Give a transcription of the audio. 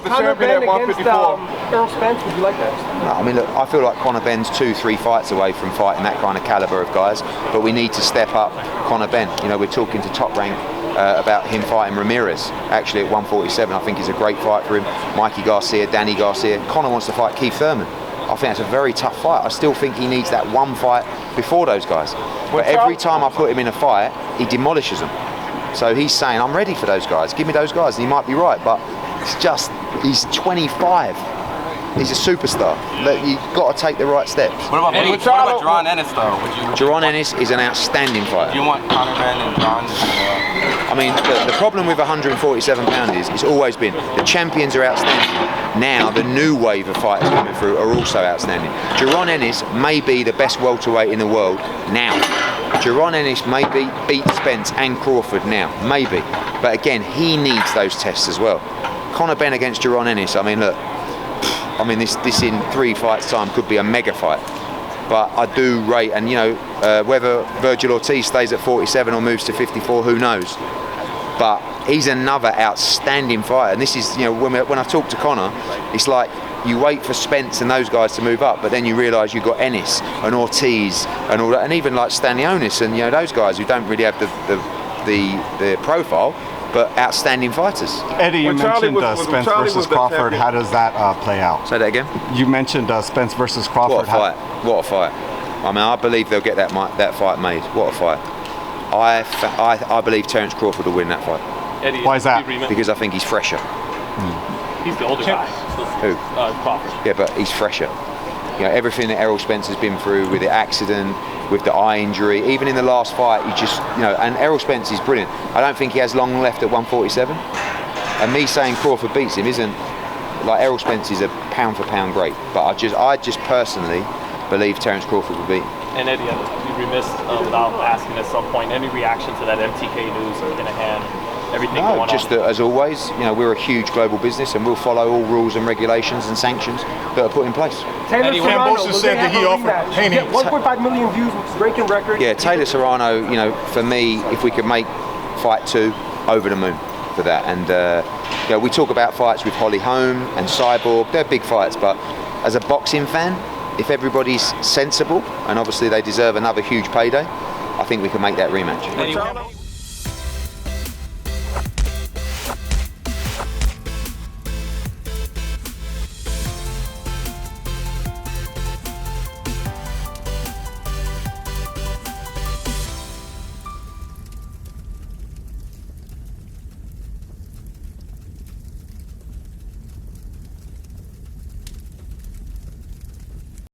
was the champion at 154. Errol Spence, would you like that? No, I mean, look, I feel like Conor Benn's 2-3 fights away from fighting that kind of caliber of guys, but we need to step up Conor Benn. You know, we're talking to Top Rank about him fighting Ramirez, actually at 147. I think it's a great fight for him. Mikey Garcia, Danny Garcia. Conor wants to fight Keith Thurman. I think that's a very tough fight. I still think he needs that one fight before those guys. But every time I put him in a fight, he demolishes them. So he's saying, I'm ready for those guys. Give me those guys. And he might be right, but it's just, he's 25. He's a superstar. You've got to take the right steps. What about Jaron Ennis, though? Jaron Ennis is an outstanding fighter. Do you want Conor Benn and Jaron? I mean, the problem with 147 pounders, it's always been the champions are outstanding. Now the new wave of fighters coming through are also outstanding. Jaron Ennis may be the best welterweight in the world now. Jaron Ennis may beat Spence and Crawford now, maybe. But again, he needs those tests as well. Conor Benn against Jaron Ennis, I mean, look, this in 3 fights time could be a mega fight. But I do rate, and you know, whether Virgil Ortiz stays at 47 or moves to 54, who knows? But he's another outstanding fighter. And this is, you know, when I talk to Conor, it's like you wait for Spence and those guys to move up, but then you realise you've got Ennis and Ortiz and all that, and even like Stanionis and, you know, those guys who don't really have the profile, but outstanding fighters. Eddie, you mentioned Spence versus Crawford. How does that play out? Say that again. You mentioned Spence versus Crawford. What a fight! What a fight! I mean, I believe they'll get that fight made. What a fight! I believe Terence Crawford will win that fight. Eddie, why is that? Because I think he's fresher. He's the older guy. Who? Crawford. Yeah, but he's fresher. You know, everything that Errol Spence has been through with the accident, with the eye injury, even in the last fight, he just, you know, and Errol Spence is brilliant. I don't think he has long left at 147. And me saying Crawford beats him isn't, like, Errol Spence is a pound for pound great, but I just personally believe Terence Crawford will beat him. And Eddie, I'd be remiss without asking at some point, any reaction to that MTK news or Kinahan, everything going on? Just that, as always, you know, we're a huge global business and we'll follow all rules and regulations and sanctions that are put in place. Taylor Serrano, said that he offered Haney 1.5 million views, which is breaking record. Yeah, Taylor Serrano, you know, for me, if we could make fight 2, over the moon for that. And you know, we talk about fights with Holly Holm and Cyborg, they're big fights, but as a boxing fan, if everybody's sensible, and obviously they deserve another huge payday, I think we can make that rematch.